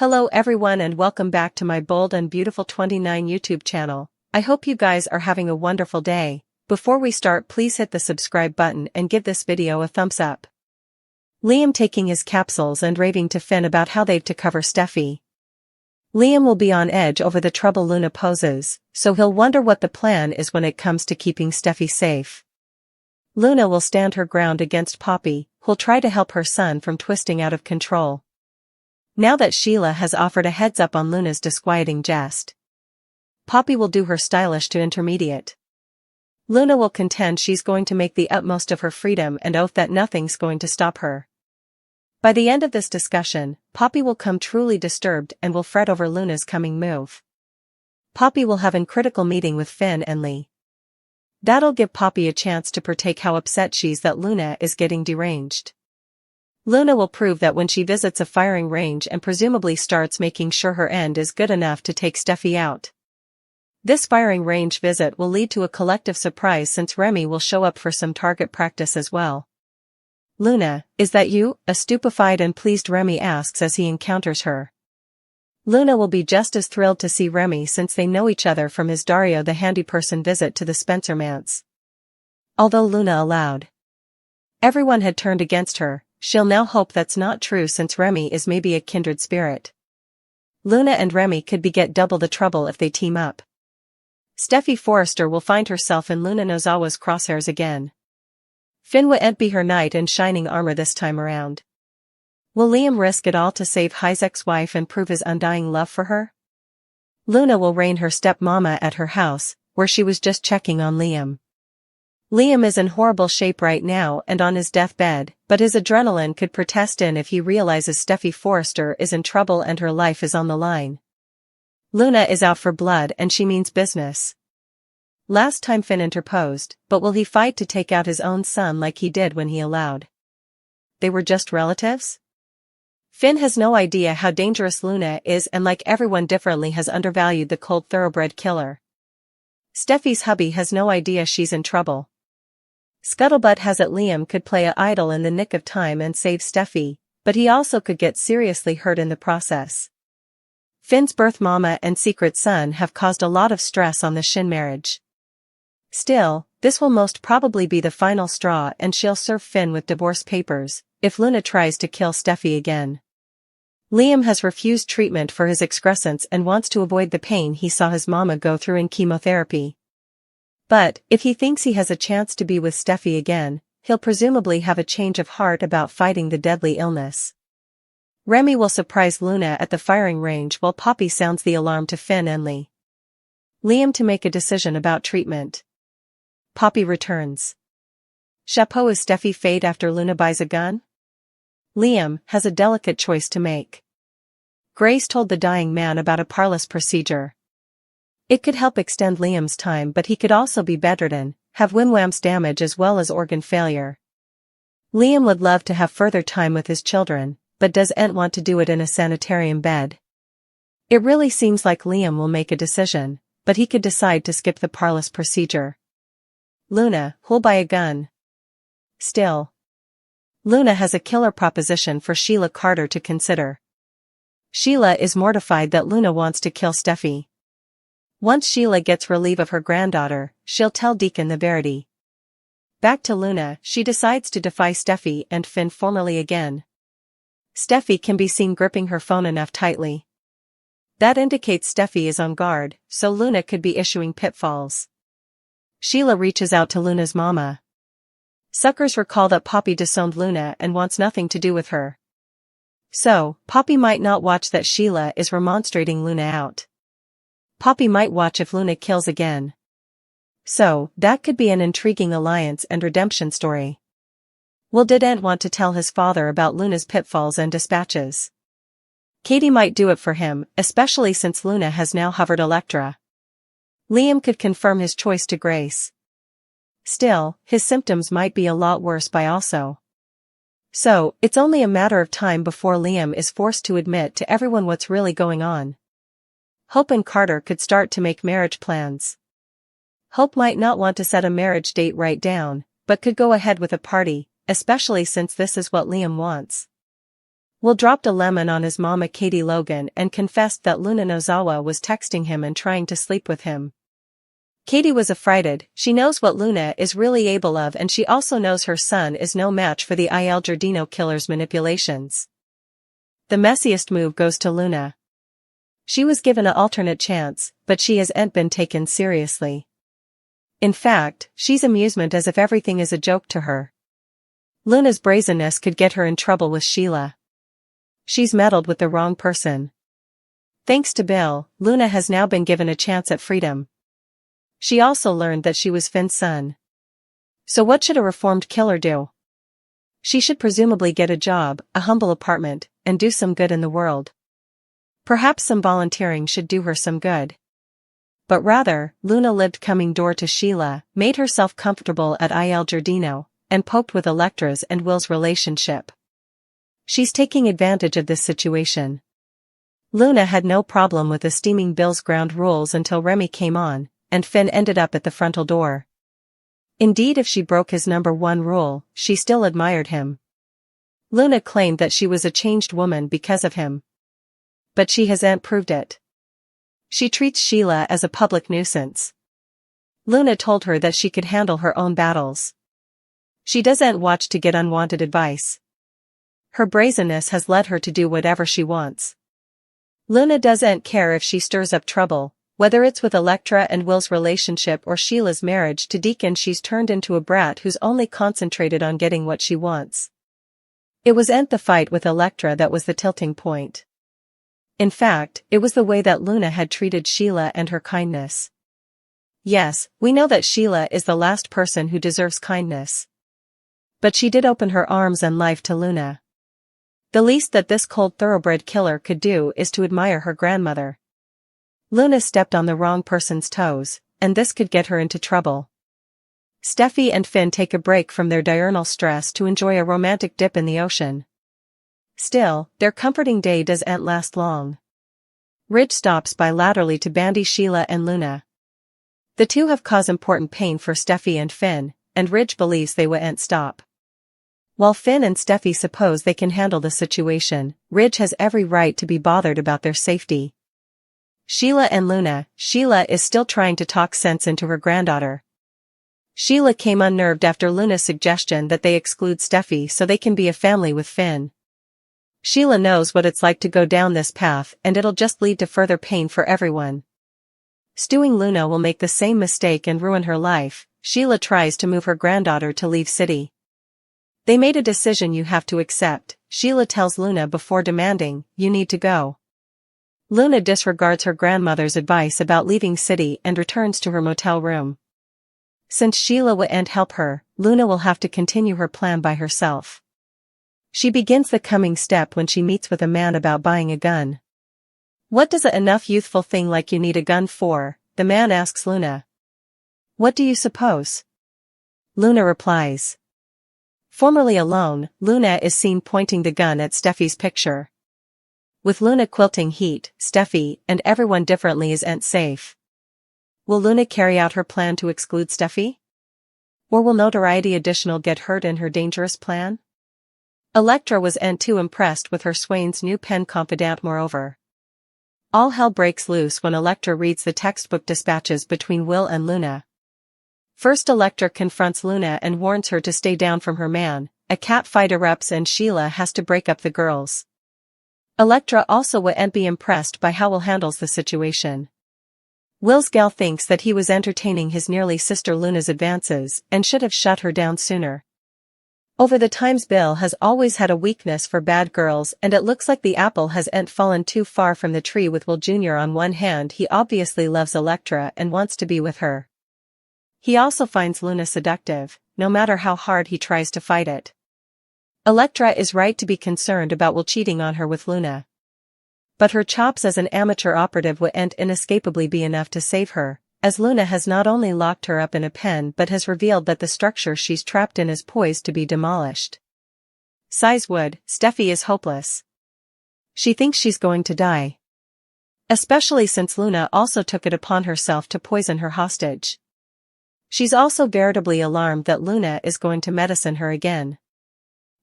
Hello everyone and welcome back to my Bold and Beautiful 29 YouTube channel. I hope you guys are having a wonderful day. Before we start, please hit the subscribe button and give this video a thumbs up. Liam taking his capsules and raving to Finn about how they've to cover Steffy. Liam will be on edge over the trouble Luna poses, so he'll wonder what the plan is when it comes to keeping Steffy safe. Luna will stand her ground against Poppy, who'll try to help her son from twisting out of control. Now that Sheila has offered a heads up on Luna's disquieting jest, Poppy will do her stylish to intermediate. Luna will contend she's going to make the utmost of her freedom and oath that nothing's going to stop her. By the end of this discussion, Poppy will come truly disturbed and will fret over Luna's coming move. Poppy will have a critical meeting with Finn and Lee. That'll give Poppy a chance to partake how upset she's that Luna is getting deranged. Luna will prove that when she visits a firing range and presumably starts making sure her end is good enough to take Steffy out. This firing range visit will lead to a collective surprise since Remy will show up for some target practice as well. "Luna, is that you?" a stupefied and pleased Remy asks as he encounters her. Luna will be just as thrilled to see Remy since they know each other from his Dario the Handy Person visit to the Spencer manse. Although Luna allowed everyone had turned against her, she'll now hope that's not true since Remy is maybe a kindred spirit. Luna and Remy could beget double the trouble if they team up. Steffy Forrester will find herself in Luna Nozawa's crosshairs again. Finn won't be her knight in shining armor this time around. Will Liam risk it all to save Isaac's wife and prove his undying love for her? Luna will reign her stepmama at her house, where she was just checking on Liam. Liam is in horrible shape right now and on his deathbed, but his adrenaline could protest in if he realizes Steffy Forrester is in trouble and her life is on the line. Luna is out for blood and she means business. Last time Finn interposed, but will he fight to take out his own son like he did when he allowed they were just relatives? Finn has no idea how dangerous Luna is and like everyone differently has undervalued the cold thoroughbred killer. Steffy's hubby has no idea she's in trouble. Scuttlebutt has it Liam could play a idol in the nick of time and save Steffy, but he also could get seriously hurt in the process. Finn's birth mama and secret son have caused a lot of stress on the Shin marriage. Still, this will most probably be the final straw and she'll serve Finn with divorce papers, if Luna tries to kill Steffy again. Liam has refused treatment for his excrescence and wants to avoid the pain he saw his mama go through in chemotherapy. But, if he thinks he has a chance to be with Steffy again, he'll presumably have a change of heart about fighting the deadly illness. Remy will surprise Luna at the firing range while Poppy sounds the alarm to Finn and Lee. Liam to make a decision about treatment. Poppy returns. Chapeau, is Steffy fade after Luna buys a gun? Liam has a delicate choice to make. Grace told the dying man about a parlous procedure. It could help extend Liam's time, but he could also be bedridden, have wimwams damage as well as organ failure. Liam would love to have further time with his children, but doesn't want to do it in a sanitarium bed. It really seems like Liam will make a decision, but he could decide to skip the parlous procedure. Luna, who'll buy a gun? Still, Luna has a killer proposition for Sheila Carter to consider. Sheila is mortified that Luna wants to kill Steffy. Once Sheila gets relief of her granddaughter, she'll tell Deacon the verity. Back to Luna, she decides to defy Steffy and Finn formally again. Steffy can be seen gripping her phone enough tightly. That indicates Steffy is on guard, so Luna could be issuing pitfalls. Sheila reaches out to Luna's mama. Suckers recall that Poppy disowned Luna and wants nothing to do with her. So, Poppy might not watch that Sheila is remonstrating Luna out. Poppy might watch if Luna kills again. So, that could be an intriguing alliance and redemption story. Will didn't want to tell his father about Luna's pitfalls and dispatches. Katie might do it for him, especially since Luna has now hovered Electra. Liam could confirm his choice to Grace. Still, his symptoms might be a lot worse by also. So, it's only a matter of time before Liam is forced to admit to everyone what's really going on. Hope and Carter could start to make marriage plans. Hope might not want to set a marriage date right down, but could go ahead with a party, especially since this is what Liam wants. Will dropped a lemon on his mama Katie Logan and confessed that Luna Nozawa was texting him and trying to sleep with him. Katie was affrighted. She knows what Luna is really able of, and she also knows her son is no match for the Il Giardino killer's manipulations. The messiest move goes to Luna. She was given an alternate chance, but she hasn't been taken seriously. In fact, she's amusement as if everything is a joke to her. Luna's brazenness could get her in trouble with Sheila. She's meddled with the wrong person. Thanks to Bill, Luna has now been given a chance at freedom. She also learned that she was Finn's son. So what should a reformed killer do? She should presumably get a job, a humble apartment, and do some good in the world. Perhaps some volunteering should do her some good. But rather, Luna lived coming door to Sheila, made herself comfortable at Il Giardino, and poked with Electra's and Will's relationship. She's taking advantage of this situation. Luna had no problem with esteeming Bill's ground rules until Remy came on, and Finn ended up at the frontal door. Indeed, if she broke his number one rule, she still admired him. Luna claimed that she was a changed woman because of him. But she hasn't proved it. She treats Sheila as a public nuisance. Luna told her that she could handle her own battles. She doesn't watch to get unwanted advice. Her brazenness has led her to do whatever she wants. Luna doesn't care if she stirs up trouble, whether it's with Electra and Will's relationship or Sheila's marriage to Deacon. She's turned into a brat who's only concentrated on getting what she wants. It wasn't the fight with Electra that was the tilting point. In fact, it was the way that Luna had treated Sheila and her kindness. Yes, we know that Sheila is the last person who deserves kindness. But she did open her arms and life to Luna. The least that this cold thoroughbred killer could do is to admire her grandmother. Luna stepped on the wrong person's toes, and this could get her into trouble. Steffy and Finn take a break from their diurnal stress to enjoy a romantic dip in the ocean. Still, their comforting day doesn't last long. Ridge stops by laterally to bandy Sheila and Luna. The two have caused important pain for Steffy and Finn, and Ridge believes they won't stop. While Finn and Steffy suppose they can handle the situation, Ridge has every right to be bothered about their safety. Sheila and Luna. Sheila is still trying to talk sense into her granddaughter. Sheila came unnerved after Luna's suggestion that they exclude Steffy so they can be a family with Finn. Sheila knows what it's like to go down this path, and it'll just lead to further pain for everyone. Stewing Luna will make the same mistake and ruin her life. Sheila tries to move her granddaughter to leave city. They made a decision you have to accept, Sheila tells Luna before demanding, you need to go. Luna disregards her grandmother's advice about leaving city and returns to her motel room. Since Sheila won't help her, Luna will have to continue her plan by herself. She begins the coming step when she meets with a man about buying a gun. What does a enough youthful thing like you need a gun for? The man asks Luna. What do you suppose? Luna replies. Formerly alone, Luna is seen pointing the gun at Steffy's picture. With Luna quilting heat, Steffy and everyone differently isn't safe. Will Luna carry out her plan to exclude Steffy? Or will notoriety additional get hurt in her dangerous plan? Electra wasn't too impressed with her swain's new pen confidant. Moreover, all hell breaks loose when Electra reads the textbook dispatches between Will and Luna. First, Electra confronts Luna and warns her to stay down from her man. A cat fight erupts and Sheila has to break up the girls. Electra also won't be impressed by how Will handles the situation. Will's gal thinks that he was entertaining his nearly sister Luna's advances and should have shut her down sooner. Over the times, Bill has always had a weakness for bad girls, and it looks like the apple hasn't fallen too far from the tree with Will Jr. On one hand, he obviously loves Electra and wants to be with her. He also finds Luna seductive, no matter how hard he tries to fight it. Electra is right to be concerned about Will cheating on her with Luna. But her chops as an amateur operative won't inescapably be enough to save her, as Luna has not only locked her up in a pen but has revealed that the structure she's trapped in is poised to be demolished. Sighs Wood. Steffy is hopeless. She thinks she's going to die. Especially since Luna also took it upon herself to poison her hostage. She's also veritably alarmed that Luna is going to medicine her again.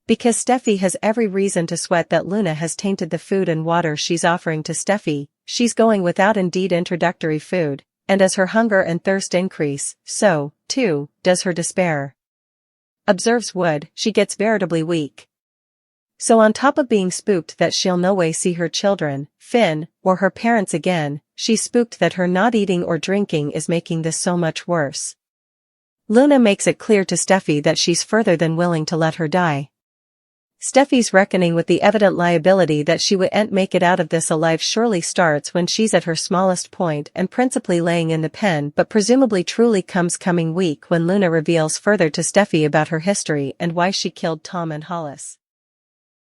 Because Steffy has every reason to sweat that Luna has tainted the food and water she's offering to Steffy, she's going without indeed introductory food, and as her hunger and thirst increase, so, too, does her despair. Observes Wood, she gets veritably weak. So on top of being spooked that she'll no way see her children, Finn, or her parents again, she's spooked that her not eating or drinking is making this so much worse. Luna makes it clear to Steffy that she's further than willing to let her die. Steffy's reckoning with the evident liability that she wouldn't make it out of this alive surely starts when she's at her smallest point and principally laying in the pen, but presumably truly comes coming week when Luna reveals further to Steffy about her history and why she killed Tom and Hollis.